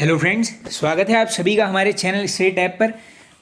Hello friends, स्वागत है आप सभी का हमारे चैनल स्टेट ऐप पर।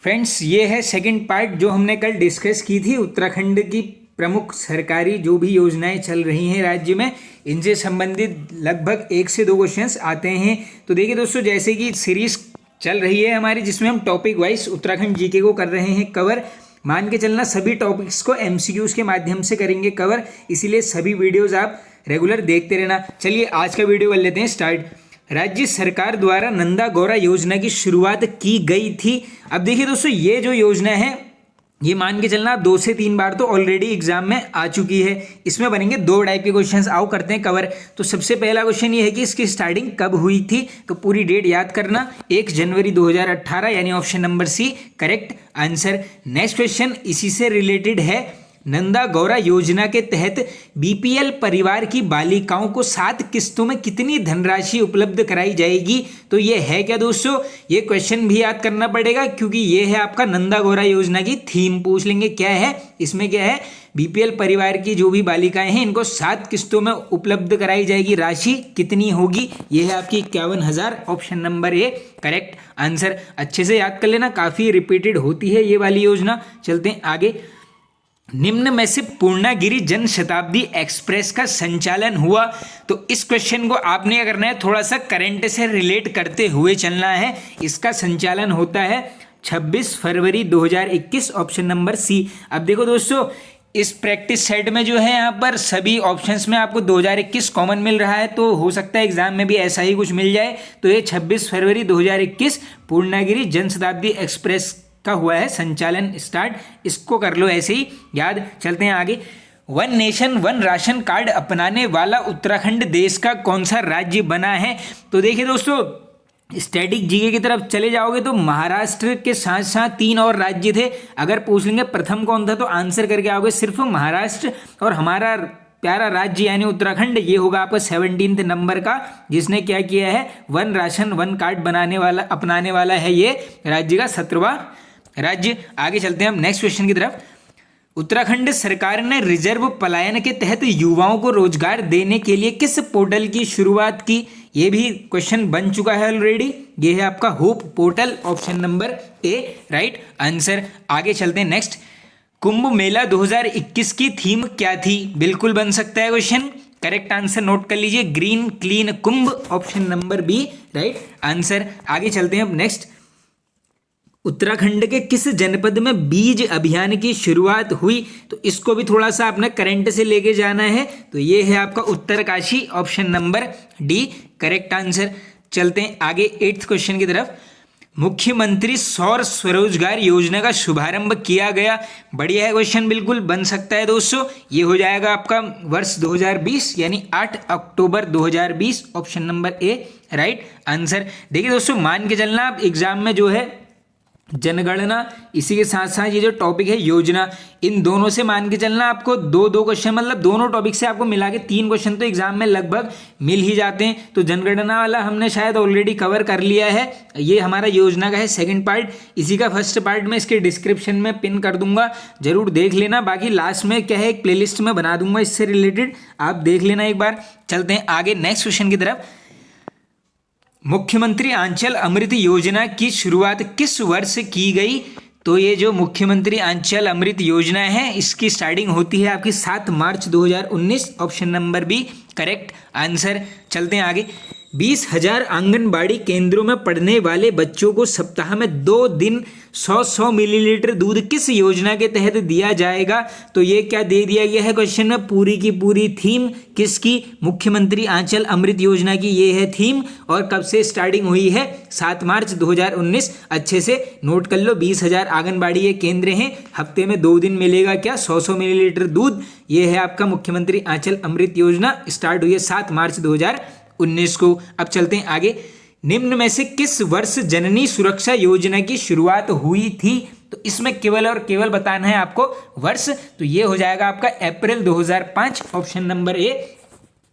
फ्रेंड्स, ये है सेकंड पार्ट जो हमने कल डिस्कस की थी। उत्तराखंड की प्रमुख सरकारी जो भी योजनाएं चल रही हैं राज्य में, इनसे संबंधित लगभग 1 से 2 क्वेश्चंस आते हैं। तो देखिए दोस्तों, जैसे कि सीरीज चल रही है हमारी, जिसमें हम टॉपिक वाइज उत्तराखंड जीके को कर रहे हैं कवर। मान के चलना सभी टॉपिक्स को एमसीक्यूज के माध्यम से करेंगे कवर, इसीलिए सभी वीडियोज़ आप रेगुलर देखते रहना। चलिए आज का वीडियो कर लेते हैं स्टार्ट। राज्य सरकार द्वारा नंदा गौरा योजना की शुरुआत की गई थी। अब देखिए दोस्तों, ये जो योजना है ये मान के चलना आप 2 से 3 बार तो ऑलरेडी एग्जाम में आ चुकी है। इसमें बनेंगे 2 टाइप के क्वेश्चंस। आओ करते हैं कवर। तो सबसे पहला क्वेश्चन ये है कि इसकी स्टार्टिंग कब हुई थी, तो पूरी डेट याद करना, 1 जनवरी 2018, यानी option number C correct answer. Next question इसी से रिलेटेड है। नंदा गौरा योजना के तहत बीपीएल परिवार की बालिकाओं को 7 किस्तों में कितनी धनराशि उपलब्ध कराई जाएगी? तो ये है क्या दोस्तों, ये क्वेश्चन भी याद करना पड़ेगा, क्योंकि ये है आपका नंदा गौरा योजना की थीम। पूछ लेंगे क्या है इसमें, क्या है, बीपीएल परिवार की जो भी बालिकाएं हैं इनको 7 किस्तों में उपलब्ध कराई जाएगी। राशि कितनी होगी? ये है आपकी 51,000, option number A correct answer. अच्छे से याद कर लेना, काफी रिपीटेड होती है ये वाली योजना। चलते हैं आगे। निम्न में से पूर्णागिरि जन शताब्दी एक्सप्रेस का संचालन हुआ? तो इस क्वेश्चन को आपने क्या करना है, थोड़ा सा करंट से रिलेट करते हुए चलना है। इसका संचालन होता है 26 फरवरी 2021, ऑप्शन नंबर सी। अब देखो दोस्तों, इस प्रैक्टिस सेट में जो है यहाँ पर सभी ऑप्शंस में आपको 2021 कॉमन मिल रहा है, तो हो सकता है एग्जाम में भी ऐसा ही कुछ मिल जाए। तो ये 26 फरवरी 2021 पूर्णागिरि जन शताब्दी एक्सप्रेस का हुआ है संचालन स्टार्ट। इसको कर लो ऐसे ही याद। चलते हैं आगे। One nation one ration card अपनाने वाला उत्तराखंड देश का कौन सा राज्य बना है? तो देखिए दोस्तों, स्टैटिक जीके की तरफ चले जाओगे तो महाराष्ट्र के साथ साथ 3 और राज्य थे। अगर पूछ लेंगे प्रथम कौन था, तो आंसर करके आओगे सिर्फ महाराष्ट्र, और हमारा प्यारा राज्य यानी उत्तराखंड ये होगा आपका 17 नंबर का, जिसने क्या किया है, वन राशन वन कार्ड अपनाने वाला है ये राज्य का 17वां राज्य। आगे चलते हैं हम नेक्स्ट क्वेश्चन की तरफ। उत्तराखंड सरकार ने रिजर्व पलायन के तहत युवाओं को रोजगार देने के लिए किस पोर्टल की शुरुआत की? ये भी क्वेश्चन बन चुका है ऑलरेडी। ये है आपका hope portal, option number A right answer. आगे चलते हैं नेक्स्ट। कुंभ मेला 2021 की थीम क्या थी? बिल्कुल बन सकता है क्वेश्चन। करेक्ट आंसर नोट कर लीजिए, green clean Kumbh, option number B right answer. आगे चलते हैं अब नेक्स्ट। उत्तराखंड के किस जनपद में बीज अभियान की शुरुआत हुई? तो इसको भी थोड़ा सा आपने करंट से लेके जाना है। तो ये है आपका Uttarkashi, option number D correct answer. चलते हैं आगे 8th क्वेश्चन की तरफ। मुख्यमंत्री सौर स्वरोजगार योजना का शुभारंभ किया गया? बढ़िया है क्वेश्चन, बिल्कुल बन सकता है दोस्तों। ये हो जाएगा आपका वर्ष 2020, यानी 8 अक्टूबर 2020, option number A right answer. देखिए दोस्तों, मान के चलना आप एग्जाम में जो है जनगणना, इसी के साथ साथ ये जो टॉपिक है योजना, इन दोनों से मान के चलना आपको 2 क्वेश्चन, मतलब दोनों टॉपिक से आपको मिला के 3 क्वेश्चन तो एग्जाम में लगभग मिल ही जाते हैं। तो जनगणना वाला हमने शायद ऑलरेडी कवर कर लिया है। ये हमारा योजना का है सेकंड पार्ट। इसी का फर्स्ट पार्ट मैं इसके डिस्क्रिप्शन में पिन कर दूंगा, जरूर देख लेना। बाकी लास्ट में क्या है, एक प्लेलिस्ट में बना दूंगा इससे रिलेटेड, आप देख लेना एक बार। चलते हैं आगे नेक्स्ट क्वेश्चन की तरफ। मुख्यमंत्री आंचल अमृत योजना की शुरुआत किस वर्ष की गई? तो ये जो मुख्यमंत्री आंचल अमृत योजना है, इसकी स्टार्टिंग होती है आपकी 7 मार्च 2019, option number B correct answer. चलते हैं आगे। 20,000 आंगनबाड़ी केंद्रों में पढ़ने वाले बच्चों को सप्ताह में 2 दिन 100 मिलीलीटर दूध किस योजना के तहत दिया जाएगा? तो ये क्या दे दिया गया है क्वेश्चन में, पूरी की पूरी थीम किसकी, मुख्यमंत्री आंचल अमृत योजना की ये है थीम। और कब से स्टार्टिंग हुई है, 7 मार्च 2019। अच्छे से नोट कर लो, 20,000 आंगनबाड़ी ये केंद्र हैं, हफ्ते में 2 दिन मिलेगा क्या, 100 मिलीलीटर दूध। ये है आपका मुख्यमंत्री आंचल अमृत योजना, स्टार्ट हुई है 7 मार्च 2019 को। अब चलते हैं आगे। निम्न में से किस वर्ष जननी सुरक्षा योजना की शुरुआत हुई थी? तो इसमें केवल और केवल बताना है आपको वर्ष। तो ये हो जाएगा आपका अप्रैल 2005, option number A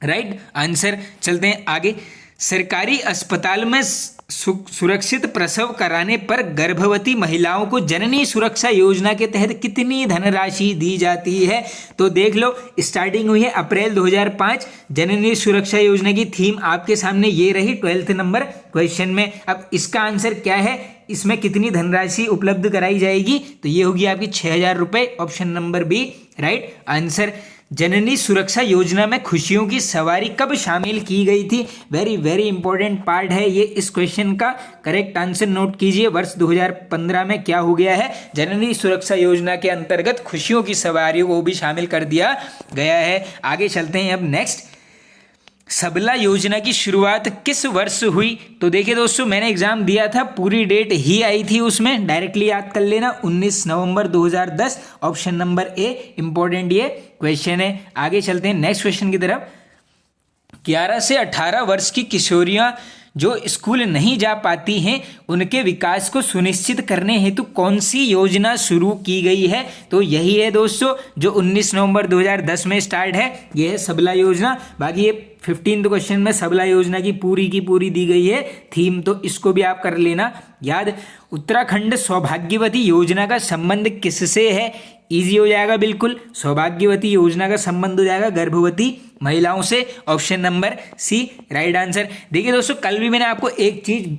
right answer. चलते हैं आगे। सरकारी अस्पताल में सुरक्षित प्रसव कराने पर गर्भवती महिलाओं को जननी सुरक्षा योजना के तहत कितनी धनराशि दी जाती है? तो देख लो, स्टार्टिंग हुई है अप्रैल 2005। जननी सुरक्षा योजना की थीम आपके सामने ये रही 12th नंबर क्वेश्चन में। अब इसका आंसर क्या है, इसमें कितनी धनराशि उपलब्ध कराई जाएगी? तो ये होगी आपकी 6,000 रुपये, option number B right answer. जननी सुरक्षा योजना में खुशियों की सवारी कब शामिल की गई थी? वेरी वेरी इंपॉर्टेंट पार्ट है ये इस क्वेश्चन का। करेक्ट आंसर नोट कीजिए, वर्ष 2015 में क्या हो गया है, जननी सुरक्षा योजना के अंतर्गत खुशियों की सवारियों को भी शामिल कर दिया गया है। आगे चलते हैं अब नेक्स्ट। सबला योजना की शुरुआत किस वर्ष हुई? तो देखिए दोस्तों, मैंने एग्जाम दिया था, पूरी डेट ही आई थी उसमें, डायरेक्टली याद कर लेना, 19 नवंबर 2010, ऑप्शन नंबर ए इंपॉर्टेंट ये क्वेश्चन है। आगे चलते हैं नेक्स्ट क्वेश्चन की तरफ। 11 से 18 वर्ष की किशोरियां जो स्कूल नहीं जा पाती हैं उनके विकास को सुनिश्चित करने हेतु कौन सी योजना शुरू की गई है? तो यही है दोस्तों जो 19 नवंबर 2010 में स्टार्ट है, यह है सबला योजना। बाकी ये 15th क्वेश्चन में सबला योजना की पूरी दी गई है थीम, तो इसको भी आप कर लेना याद। उत्तराखंड सौभाग्यवती योजना का संबंध किससे है? इजी हो जाएगा बिल्कुल, सौभाग्यवती योजना का संबंध हो जाएगा गर्भवती महिलाओं से, option number C right answer. देखिए दोस्तों, कल भी मैंने आपको एक चीज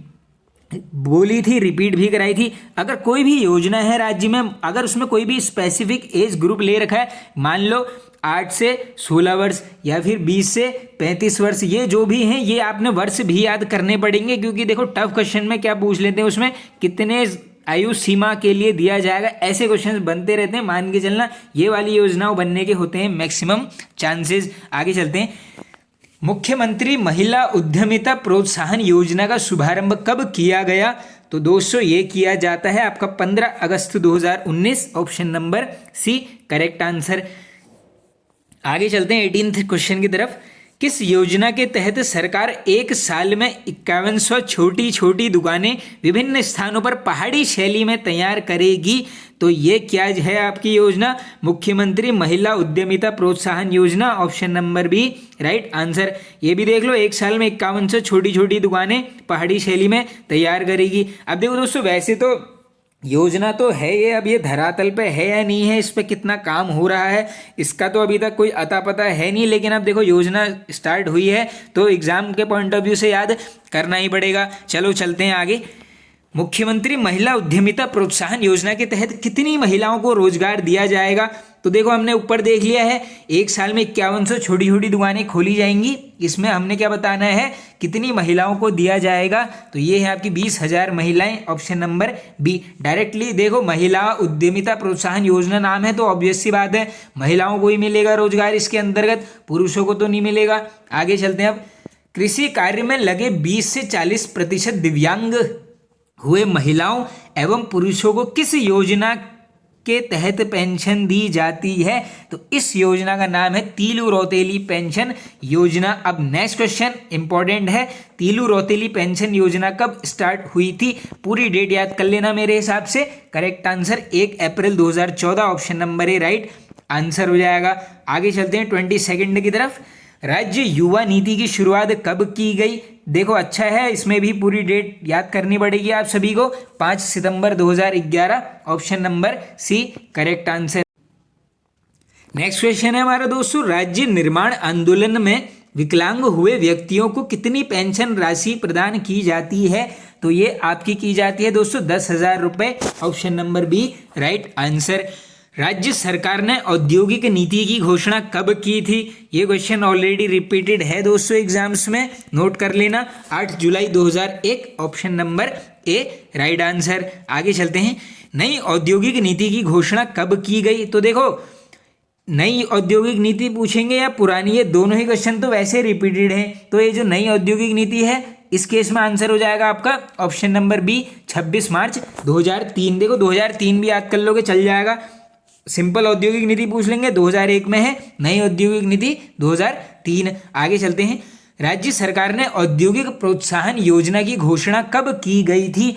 बोली थी, रिपीट भी कराई थी, अगर कोई भी योजना है राज्य में, अगर उसमें कोई भी स्पेसिफिक एज ग्रुप ले रखा है, मान लो 8 से 16 वर्ष या फिर 20 से 35 वर्ष, ये जो भी हैं ये आपने वर्ष भी याद करने पड़ेंगे, क्योंकि देखो टफ क्वेश्चन में क्या पूछ लेते हैं, उसमें कितने आयु सीमा के लिए दिया जाएगा, ऐसे क्वेश्चन बनते रहते हैं। मान के चलना ये वाली योजनाओं बनने के होते हैं मैक्सिमम चांसेस। आगे चलते हैं। मुख्यमंत्री महिला उद्यमिता प्रोत्साहन योजना का शुभारंभ कब किया गया? तो दोस्तों ये किया जाता है आपका 15 अगस्त 2019, option number C correct answer. आगे चलते हैं 18th क्वेश्चन की तरफ। किस योजना के तहत सरकार एक साल में 5100 छोटी छोटी दुकानें विभिन्न स्थानों पर पहाड़ी शैली में तैयार करेगी? तो ये क्या है आपकी योजना? मुख्यमंत्री महिला उद्यमिता प्रोत्साहन योजना, option number B right answer. ये भी देख लो, एक साल में 5100 छोटी छोटी दुकानें पहाड़ी शैली में तैयार करेगी। अब देखो दोस्तों, वैसे तो योजना तो है ये, अब ये धरातल पे है या नहीं है, इस पे कितना काम हो रहा है, इसका तो अभी तक कोई अता पता है नहीं, लेकिन अब देखो योजना स्टार्ट हुई है तो एग्जाम के पॉइंट ऑफ व्यू से याद करना ही पड़ेगा। चलो चलते हैं आगे। मुख्यमंत्री महिला उद्यमिता प्रोत्साहन योजना के तहत कितनी महिलाओं को रोजगार दिया जाएगा? तो देखो हमने ऊपर देख लिया है, एक साल में 5100 छोटी छोटी दुकानें खोली जाएंगी, इसमें हमने क्या बताना है, कितनी महिलाओं को दिया जाएगा? तो ये है आपकी 20,000 महिलाएं, ऑप्शन नंबर बी। डायरेक्टली देखो, महिला उद्यमिता प्रोत्साहन योजना नाम है तो ऑब्वियस सी बात है महिलाओं को ही मिलेगा रोजगार इसके अंतर्गत, पुरुषों को तो नहीं मिलेगा। आगे चलते हैं अब। कृषि कार्य में लगे 20 से 40% दिव्यांग हुए महिलाओं एवं पुरुषों को किस योजना के तहत पेंशन दी जाती है? तो इस योजना का नाम है तीलू रौतेली पेंशन योजना। अब नेक्स्ट क्वेश्चन इंपॉर्टेंट है, तीलू रौतेली पेंशन योजना कब स्टार्ट हुई थी? पूरी डेट याद कर लेना मेरे हिसाब से। Correct answer 1 April 2014, option number A right answer हो जाएगा। आगे चलते हैं 22nd की तरफ। राज्य युवा नीति की शुरुआत कब की गई? देखो अच्छा है, इसमें भी पूरी डेट याद करनी पड़ेगी आप सभी को, 5 सितंबर 2011, option number C correct answer. Next question है हमारा दोस्तों, राज्य निर्माण आंदोलन में विकलांग हुए व्यक्तियों को कितनी पेंशन राशि प्रदान की जाती है? तो ये आपकी की जाती है दोस्तों 10,000 रुपये, option number B right answer. राज्य सरकार ने औद्योगिक नीति की घोषणा कब की थी? ये क्वेश्चन ऑलरेडी रिपीटेड है दोस्तों एग्जाम्स में, नोट कर लेना, 8 जुलाई 2001, option number A right answer. आगे चलते हैं। नई औद्योगिक नीति की घोषणा कब की गई? तो देखो, नई औद्योगिक नीति पूछेंगे या पुरानी, ये दोनों ही क्वेश्चन तो वैसे रिपीटेड हैं, तो ये जो नई औद्योगिक नीति है इस केस में आंसर हो जाएगा आपका ऑप्शन नंबर बी 26 मार्च 2003। देखो 2003 भी याद कर लोगे चल जाएगा। सिंपल औद्योगिक नीति पूछ लेंगे 2001 में है, नई औद्योगिक नीति 2003। आगे चलते हैं। राज्य सरकार ने औद्योगिक प्रोत्साहन योजना की घोषणा कब की गई थी?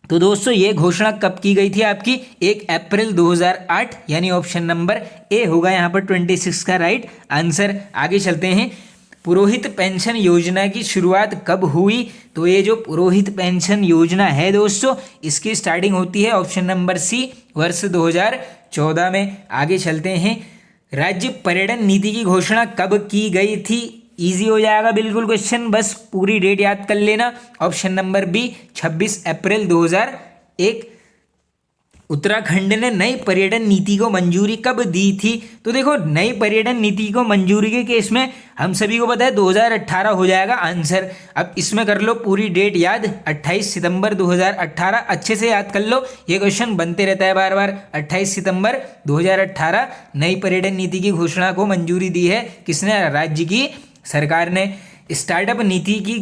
तो दोस्तों ये घोषणा कब की गई थी आपकी? 1 अप्रैल 2008, यानी ऑप्शन नंबर ए होगा यहाँ पर 26 का राइट आंसर। आगे चलते हैं। पुरोहित पेंशन योजना की शुरुआत कब हुई? तो ये जो पुरोहित पेंशन योजना है दोस्तों, इसकी स्टार्टिंग होती है ऑप्शन नंबर सी वर्ष 2014 में। आगे चलते हैं, राज्य पर्यटन नीति की घोषणा कब की गई थी? इजी हो जाएगा बिल्कुल क्वेश्चन, बस पूरी डेट याद कर लेना। ऑप्शन नंबर बी 26 अप्रैल 2001। उत्तराखंड ने नई पर्यटन नीति को मंजूरी कब दी थी? तो देखो, नई पर्यटन नीति को मंजूरी के केस में हम सभी को पता है 2018 हो जाएगा आंसर। अब इसमें कर लो पूरी डेट याद, 28 सितंबर 2018। अच्छे से याद कर लो, ये क्वेश्चन बनते रहता है बार बार। 28 सितंबर 2018 नई पर्यटन नीति की घोषणा को मंजूरी दी है किसने? राज्य की सरकार ने। स्टार्टअप नीति की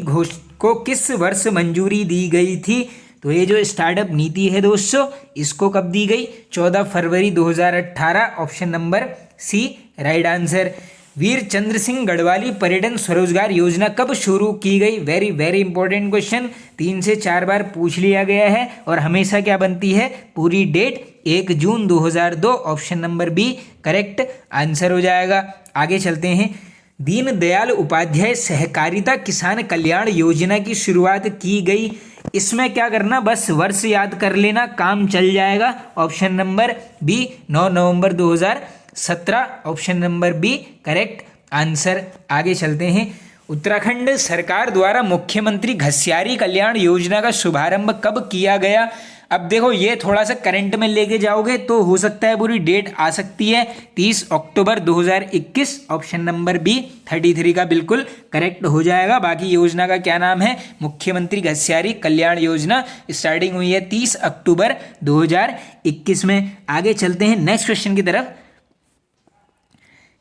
को किस वर्ष मंजूरी दी गई थी? तो ये जो स्टार्टअप नीति है दोस्तों, इसको कब दी गई? 14 फरवरी 2018। Option number C right answer. Veer Chandra Singh Garhwali पर्यटन स्वरोजगार योजना कब शुरू की गई? वेरी वेरी इंपॉर्टेंट क्वेश्चन, 3 से 4 बार पूछ लिया गया है और हमेशा क्या बनती है? पूरी डेट 1 जून 2002। Option number B correct answer हो जाएगा। आगे चलते हैं, दीनदयाल उपाध्याय सहकारिता किसान कल्याण योजना की शुरुआत की गई। इसमें क्या करना, बस वर्ष याद कर लेना, काम चल जाएगा। ऑप्शन नंबर बी 9 नवंबर 2017। Option number B correct answer. आगे चलते हैं, उत्तराखंड सरकार द्वारा मुख्यमंत्री घसियारी कल्याण योजना का शुभारंभ कब किया गया? अब देखो, ये थोड़ा सा करंट में लेके जाओगे तो हो सकता है पूरी डेट आ सकती है 30 अक्टूबर 2021। ऑप्शन नंबर बी 33 का बिल्कुल करेक्ट हो जाएगा। बाकी योजना का क्या नाम है? मुख्यमंत्री घसियारी कल्याण योजना। स्टार्टिंग हुई है 30 अक्टूबर 2021 में। आगे चलते हैं नेक्स्ट क्वेश्चन की तरफ।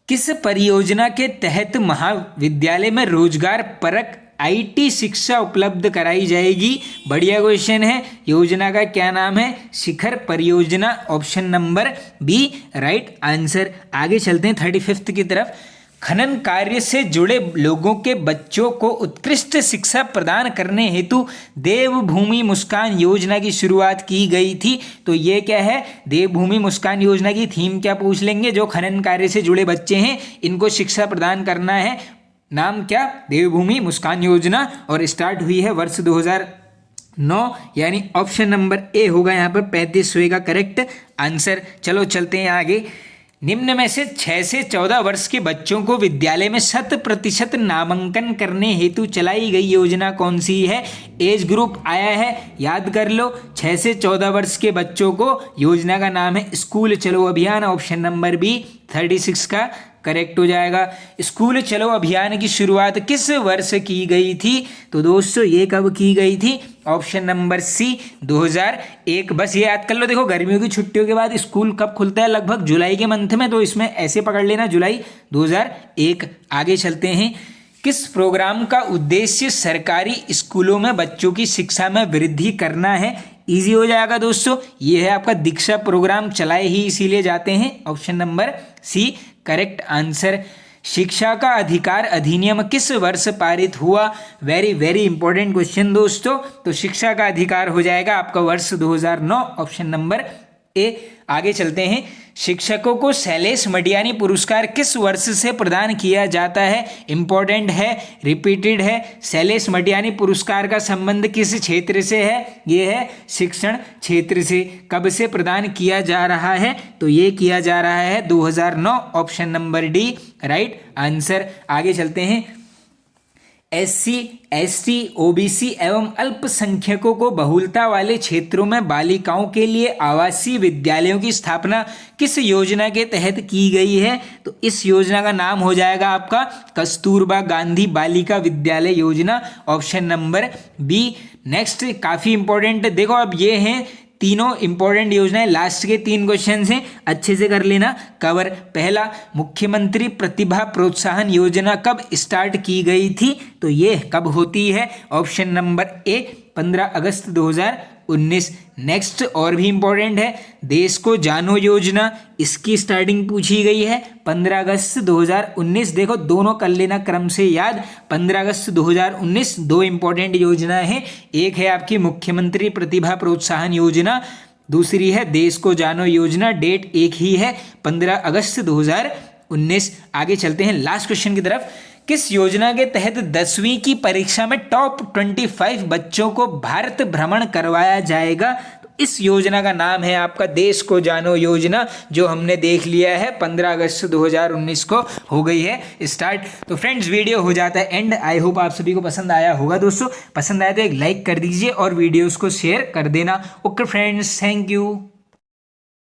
किस परियोजना के तहत महाविद्यालय में रोजगार परक IT शिक्षा उपलब्ध कराई जाएगी? बढ़िया क्वेश्चन है। योजना का क्या नाम है? शिखर परियोजना। Option number B right answer. आगे चलते हैं 35 की तरफ। खनन कार्य से जुड़े लोगों के बच्चों को उत्कृष्ट शिक्षा प्रदान करने हेतु देवभूमि मुस्कान योजना की शुरुआत की गई थी। तो ये क्या है? देवभूमि मुस्कान योजना की थीम क्या पूछ लेंगे? जो खनन कार्य से जुड़े बच्चे हैं इनको शिक्षा प्रदान करना है। नाम क्या? देवभूमि मुस्कान योजना। और स्टार्ट हुई है वर्ष 2009, यानी ऑप्शन नंबर ए होगा यहाँ पर 35वें का करेक्ट आंसर। चलो चलते हैं आगे। निम्न में से 6 से 14 वर्ष के बच्चों को विद्यालय में 100% नामांकन करने हेतु चलाई गई योजना कौन सी है? एज ग्रुप आया है, याद कर लो। 6 से 14 वर्ष के बच्चों को योजना का नाम है स्कूल चलो अभियान। ऑप्शन नंबर बी 36 का करेक्ट हो जाएगा। स्कूल चलो अभियान की शुरुआत किस वर्ष की गई थी? तो दोस्तों, ये कब की गई थी? Option number C 2001। बस ये याद कर लो। देखो, गर्मियों की छुट्टियों के बाद स्कूल कब खुलता है? लगभग जुलाई के मंथ में, तो इसमें ऐसे पकड़ लेना जुलाई 2001। आगे चलते हैं, किस प्रोग्राम का उद्देश्य सरकारी स्कूलों में बच्चों की शिक्षा में वृद्धि करना है? इजी हो जाएगा दोस्तों, ये है आपका दीक्षा प्रोग्राम। चलाए ही इसीलिए जाते हैं। Option number C correct answer. शिक्षा का अधिकार अधिनियम किस वर्ष पारित हुआ? वेरी वेरी इंपॉर्टेंट क्वेश्चन दोस्तों। तो शिक्षा का अधिकार हो जाएगा आपका वर्ष 2009। Option number A. आगे चलते हैं, शिक्षकों को शैलेश मडियानी पुरस्कार किस वर्ष से प्रदान किया जाता है? इंपॉर्टेंट है, रिपीटेड है। शैलेश मडियानी पुरस्कार का संबंध किस क्षेत्र से है? ये है शिक्षण क्षेत्र से। कब से प्रदान किया जा रहा है? तो ये किया जा रहा है 2009। Option number D right answer. आगे चलते हैं, SC, ST, OBC एवं अल्पसंख्यकों को बहुलता वाले क्षेत्रों में बालिकाओं के लिए आवासीय विद्यालयों की स्थापना किस योजना के तहत की गई है? तो इस योजना का नाम हो जाएगा आपका कस्तूरबा गांधी बालिका विद्यालय योजना। Option number B. नेक्स्ट काफ़ी इंपॉर्टेंट, देखो अब ये हैं तीनों इंपॉर्टेंट योजनाएं। लास्ट के 3 क्वेश्चन हैं, अच्छे से कर लेना कवर। पहला, मुख्यमंत्री प्रतिभा प्रोत्साहन योजना कब स्टार्ट की गई थी? तो ये कब होती है? ऑप्शन नंबर ए 15 अगस्त 2019। नेक्स्ट और भी इंपॉर्टेंट है, देश को जानो योजना, इसकी स्टार्टिंग पूछी गई है 15 अगस्त 2019। देखो दोनों कर लेना क्रम से याद। 15 अगस्त 2019 दो इंपॉर्टेंट योजना है। एक है आपकी मुख्यमंत्री प्रतिभा प्रोत्साहन योजना, दूसरी है देश को जानो योजना। डेट एक ही है 15 अगस्त 2019। आगे चलते हैं लास्ट क्वेश्चन की तरफ। किस योजना के तहत 10वीं की परीक्षा में टॉप 25 बच्चों को भारत भ्रमण करवाया जाएगा? तो इस योजना का नाम है आपका देश को जानो योजना, जो हमने देख लिया है 15 अगस्त 2019 को हो गई है स्टार्ट। तो फ्रेंड्स वीडियो हो जाता है एंड। आई होप आप सभी को पसंद आया होगा दोस्तों। पसंद आया तो एक लाइक कर दीजिए और वीडियोस को शेयर कर देना। Okay friends, thank you.